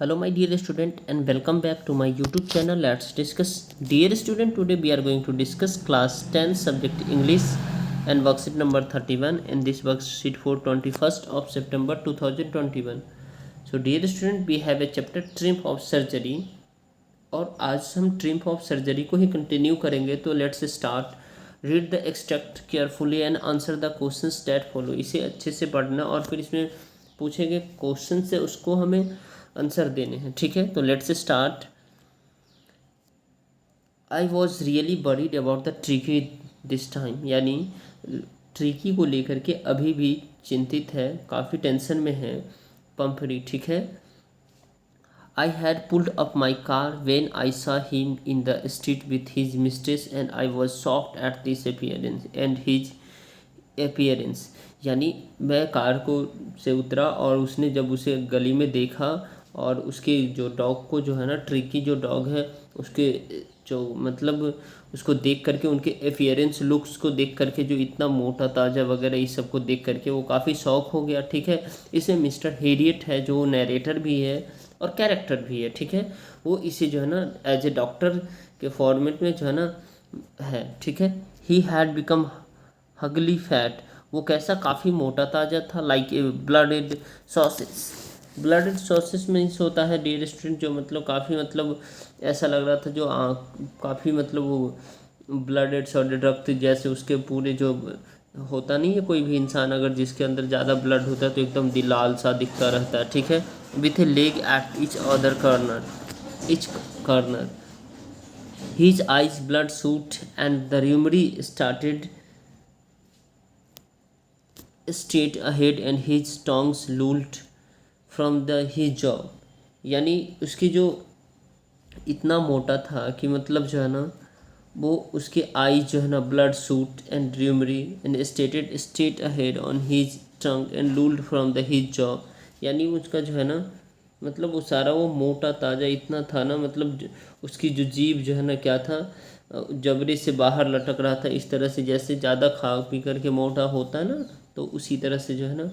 Hello my dear student and welcome back to my YouTube channel. Let's discuss. Dear student, today we are going to discuss class 10 subject English and worksheet number 31 in this worksheet for 21st of September 2021. So dear student, we have a chapter triumph of surgery और आज हम triumph of surgery को ही continue करेंगे. तो let's start. Read the extract carefully and answer the questions that follow. इसे अच्छे से पढ़ना और फिर इसमें पूछेंगे क्वेश्चन से उसको हमें आंसर देने हैं. ठीक है, तो let's start. I was really worried about the tricky this time. यानी ट्रिकी को लेकर के अभी भी चिंतित है, काफ़ी टेंशन में है पंफरी. ठीक है. I had pulled up my car when I saw him in the street with his mistress and I was shocked at this appearance and his appearance. यानी मैं कार को से उतरा और उसने जब उसे गली में देखा और उसके जो डॉग को जो है ना, ट्रिकी जो डॉग है उसके जो मतलब उसको देख करके, उनके अपीयरेंस लुक्स को देख करके, जो इतना मोटा ताज़ा वगैरह इस सब को देख करके वो काफ़ी शौक हो गया. ठीक है. इसमें मिस्टर हेरियट है जो नरेटर भी है और कैरेक्टर भी है. ठीक है. वो इसे जो है ना एज ए डॉक्टर के फॉर्मेट में जो है ना है. ठीक है. He had become Hooghly fat. वो कैसा, काफ़ी मोटा ताज़ा था. Like a blooded sauces. Blooded sauces means होता है डियर स्टूडेंट जो मतलब काफ़ी मतलब ऐसा लग रहा था जो काफ़ी मतलब वो ब्लडेड सॉलिड रक्त जैसे उसके पूरे जो होता नहीं है कोई भी इंसान अगर जिसके अंदर ज़्यादा ब्लड होता है तो एकदम लाल सा दिखता रहता है. ठीक है. With a leg at each corner his eyes bloodshot and the rheumy started straight ahead and his tongues lolled from the his jaw. यानी उसकी जो इतना मोटा था कि मतलब जो है ना वो उसके आईज जो है ना ब्लड सूट एंड ड्यूमरी and stated straight ahead on his tongue and lolled from the his jaw. यानी उसका जो है ना मतलब वो सारा वो मोटा ताज़ा इतना था ना, मतलब उसकी जो जीभ जो है ना क्या था, जबड़े से बाहर लटक रहा था इस तरह से, जैसे ज़्यादा खा पी करके मोटा होता है ना, तो उसी तरह से जो है ना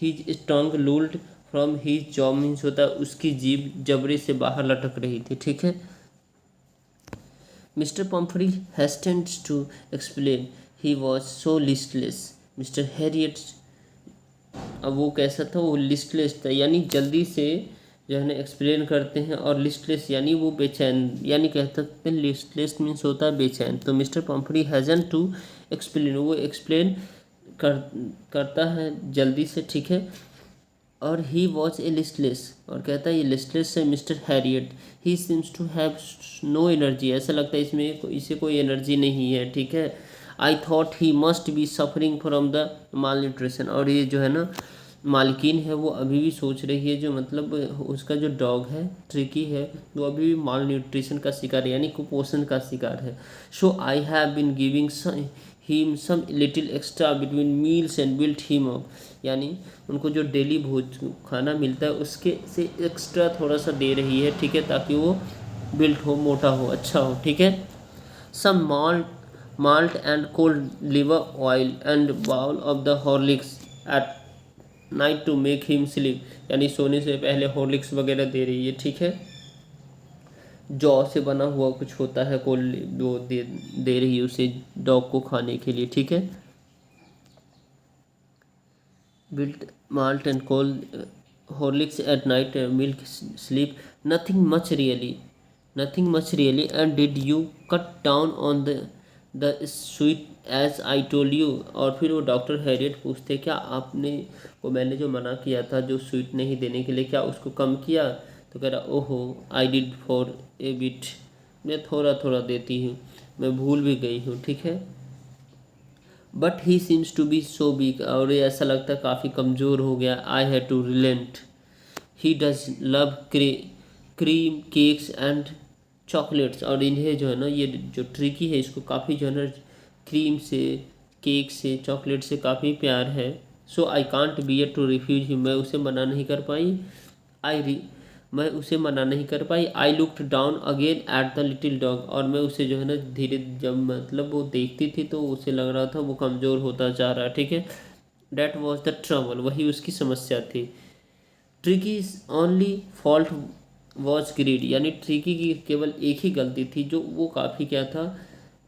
his tongue lolled from his jaw means होता है उसकी जीभ जबड़े से बाहर लटक रही थी. ठीक है. Mister Pumphrey hastened to explain he was so listless. Mister Herriot, अब वो कैसा था, वो लिस्टलेस था. यानी जल्दी से जो है ना एक्सप्लेन करते हैं और लिस्टलेस यानी वो बेचैन, यानी कह सकते हैं लिस्टलेस मीन्स होता है बेचैन. तो मिस्टर पम्फरी हैजन टू एक्सप्लेन, वो एक्सप्लेन करता है जल्दी से. ठीक है. और ही वॉज ए लिस्टलेस, और कहता है ये लिस्टलेस है mister Harriet. He seems to have no energy. ऐसा लगता है इसमें इसे कोई एनर्जी नहीं है. ठीक है. I thought he must be suffering from the mall nutrition. और ये जो है ना मालकिन है वो अभी भी सोच रही है जो मतलब उसका जो डॉग है ट्रिकी है वो अभी भी माल न्यूट्रिशन का शिकार है, यानी कुपोषण का शिकार है. So I have been giving him some little extra between meals and built him up. यानी उनको जो डेली भोज खाना मिलता है उसके से एक्स्ट्रा थोड़ा सा दे रही है. ठीक है. ताकि वो बिल्ट हो, मोटा हो, अच्छा हो. ठीक है. Some malt and cold liver oil and bowl of the Horlicks at night to make him sleep. यानी सोने से पहले हॉर्लिक्स वगैरह दे रही है. ठीक है. जौ से बना हुआ कुछ होता है कोल्ड, वो दे रही है उसे डॉग को खाने के लिए. ठीक है. Built malt and cold Horlicks at night milk sleep nothing much really and did you cut down on the sweet as I told you. और फिर वो डॉक्टर हैरियट पूछते क्या आपने को मैंने जो मना किया था जो स्वीट नहीं देने के लिए, क्या उसको कम किया. तो कह रहा ओहो I did for a bit, मैं थोड़ा थोड़ा देती हूँ, मैं भूल भी गई हूँ. ठीक है. But he seems to be so weak, और ये ऐसा लगता है काफ़ी कमज़ोर हो गया. I had to relent. He does love cream cakes and chocolates. और इन्हें जो है ना ये जो ट्रिकी है इसको काफ़ी जो है ना क्रीम से, केक से, चॉकलेट से काफ़ी प्यार है. So I can't bear to refuse him. मैं उसे मना नहीं कर पाई. I looked down again at the little dog. और मैं उसे जो है ना धीरे जब मतलब वो देखती थी तो उसे लग रहा था वो कमज़ोर होता जा रहा है. ठीक है. डैट वॉज द ट्रबल, वही उसकी समस्या थी. Tricky only fault was greed, यानी ट्रिकी की केवल एक ही गलती थी, जो वो काफ़ी क्या था,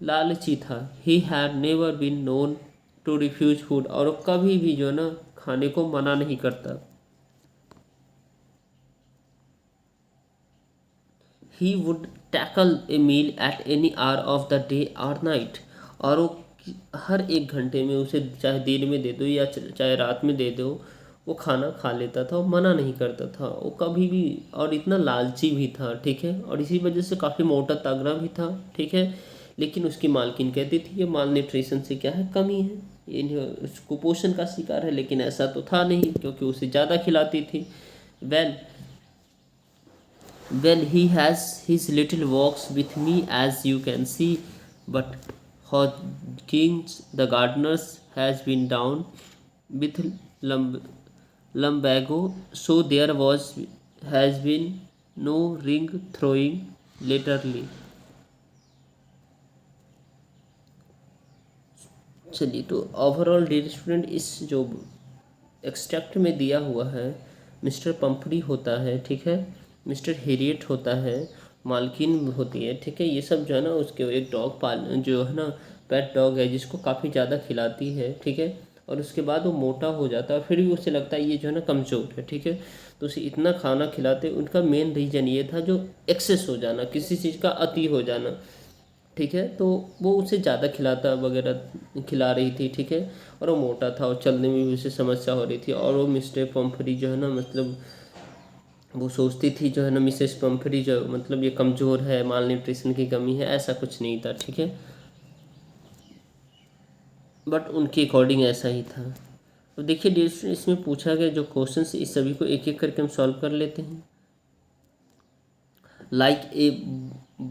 लालची था। He had never been known to refuse food, और वो कभी भी जो है ना खाने को मना नहीं करता। He would tackle a meal at any hour of the day और नाइट, और वो हर एक घंटे में, उसे चाहे दिन में दे दो या चाहे रात में दे दो, वो खाना खा लेता था, वो मना नहीं करता था वो कभी भी। और इतना लालची भी था, ठीक है, और इसी वजह से काफ़ी मोटा तागड़ा भी था, ठीक है। लेकिन उसकी मालकिन कहती थी ये माल न्यूट्रिशन से क्या है, कमी है, ये कुपोषण का शिकार है, लेकिन ऐसा तो था नहीं क्योंकि उसे ज़्यादा खिलाती थी। Well Well, he has his little walks with me, as you can see, but Hodgins, the gardeners, has been down with lumbago, so there was has been no ring throwing latterly. चलिए, तो overall dear student, इस जो extract में दिया हुआ है, mister पंपरी होता है, ठीक है, मिस्टर हेरियट होता है, मालकिन होती है, ठीक है, ये सब जो है ना उसके एक डॉग पाल जो है ना पेट डॉग है, जिसको काफ़ी ज़्यादा खिलाती है, ठीक है, और उसके बाद वो मोटा हो जाता है, फिर भी उसे लगता है ये जो है ना कमज़ोर है, ठीक है। तो उसे इतना खाना खिलाते, उनका मेन रीज़न ये था जो एक्सेस हो जाना, किसी चीज़ का अति हो जाना, ठीक है। तो वो उसे ज़्यादा खिलाता वगैरह खिला रही थी, ठीक है, और वो मोटा था और चलने में भी उसे समस्या हो रही थी, और वो मिस्टर पम्फरी जो है ना, मतलब वो सोचती थी जो है ना मिसेस पम्फरी जो मतलब ये कमज़ोर है, माल न्यूट्रिशन की कमी है, ऐसा कुछ नहीं था, ठीक है, बट उनके अकॉर्डिंग ऐसा ही था। तो देखिए डियर स्टूडेंट, इसमें पूछा गया जो क्वेश्चन, इस सभी को एक एक करके हम सॉल्व कर लेते हैं। like a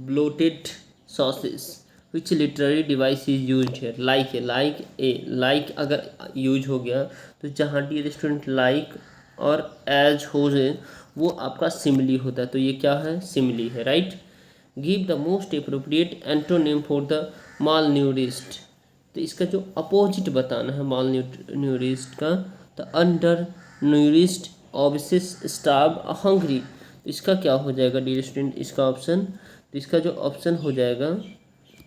bloated sausage, which literary device is used here? like अगर यूज हो गया, तो जहाँ डी स्टूडेंट लाइक और एज हो जाए, वो आपका सिमिली होता है, तो ये क्या है, सिमिली है, right. Give the most appropriate antonym for the malnourished, तो इसका जो अपोजिट बताना है माल न्यूरिस्ट का, the undernourished, obese, starve, hungry, तो इसका क्या हो जाएगा डियर स्टूडेंट, इसका ऑप्शन, तो इसका जो ऑप्शन हो जाएगा,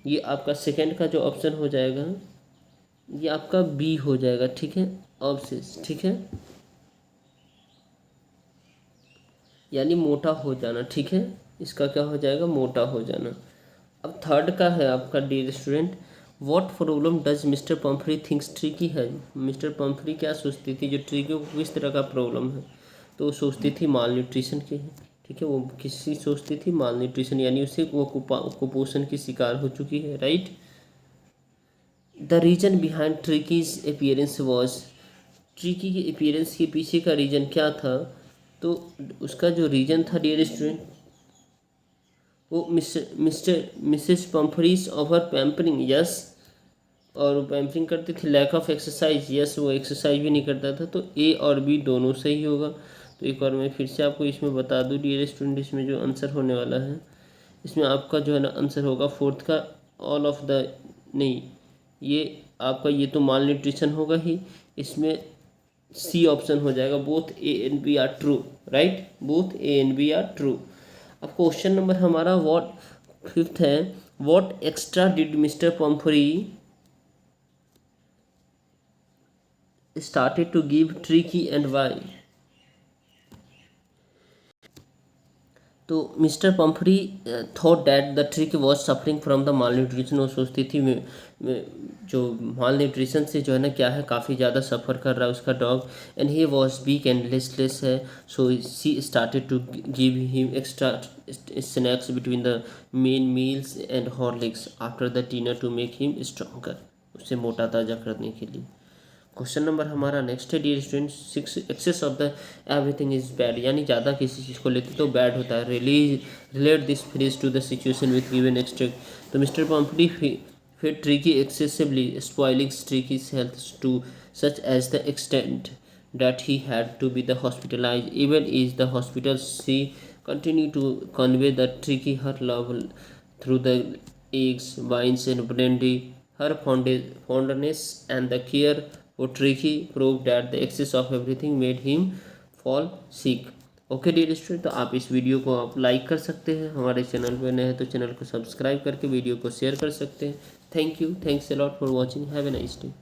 ये आपका सेकंड का जो ऑप्शन हो जाएगा, ये आपका बी हो जाएगा, ठीक है, ऑब्सेस, ठीक है, यानी मोटा हो जाना, ठीक है, इसका क्या हो जाएगा, मोटा हो जाना। अब थर्ड का है आपका dear student, what problem does mister Pumphrey thinks Tricki है, मिस्टर पम्फरी क्या सोचती थी जो ट्रिकी को किस तरह का प्रॉब्लम है, तो वो सोचती थी माल न्यूट्रिशन की है, ठीक है, वो किसी सोचती थी माल न्यूट्रिशन, यानी उसे वो कुपोषण की शिकार हो चुकी है, right. The reason behind Tricky's appearance was, Tricky के अपीयरेंस के पीछे का रीजन क्या था, तो उसका जो रीजन था डियर स्टूडेंट, वो missus Pumphrey's of her pampering, yes, और वो पैम्परिंग करती थी, लैक ऑफ एक्सरसाइज, यस, वो एक्सरसाइज भी नहीं करता था, तो ए और बी दोनों सही होगा। तो एक बार मैं फिर से आपको इसमें बता दूँ डियर स्टूडेंट, इसमें जो आंसर होने वाला है, इसमें आपका जो है ना आंसर होगा फोर्थ का, ऑल ऑफ द, नहीं, ये आपका ये तो माल न्यूट्रिशन होगा ही, इसमें सी ऑप्शन हो जाएगा, both A and B are true, right, both A and B are true. अब क्वेश्चन नंबर हमारा व्हाट फिफ्थ है, what extra did mister Pumphrey started to give tricky and why? तो mister Pumphrey thought that the Tricki was suffering from the malnutrition, वो सोचती थी जो माल nutrition से जो है ना क्या है, काफ़ी ज़्यादा सफ़र कर रहा है उसका dog, and he was weak and listless है, so she started to give him extra snacks between the main meals and Horlicks after the dinner to make him stronger, उससे मोटा ताज़ा करने के लिए। क्वेश्चन नंबर हमारा नेक्स्ट है dear student, six, excess of the everything is bad, यानी ज़्यादा किसी चीज़ को लेते तो बैड होता है, relate this phrase to the situation with given extract, तो मिस्टर पम्पटी फिर ट्रिकी एक्सेसिवली स्पॉइलिंग ट्रिकी's health to such as the extent that he had to be the hospitalized, even is the hospital she continued to convey the tricky her love through the eggs, wines and brandy, her fondness and the care for Tricky proved that the excess of everything made him fall sick. Okay dear student, तो आप इस video को आप like कर सकते हैं, हमारे channel पर नए हैं तो चैनल को सब्सक्राइब करके वीडियो को शेयर कर सकते हैं। Thank you, thanks a lot for watching, have a nice day.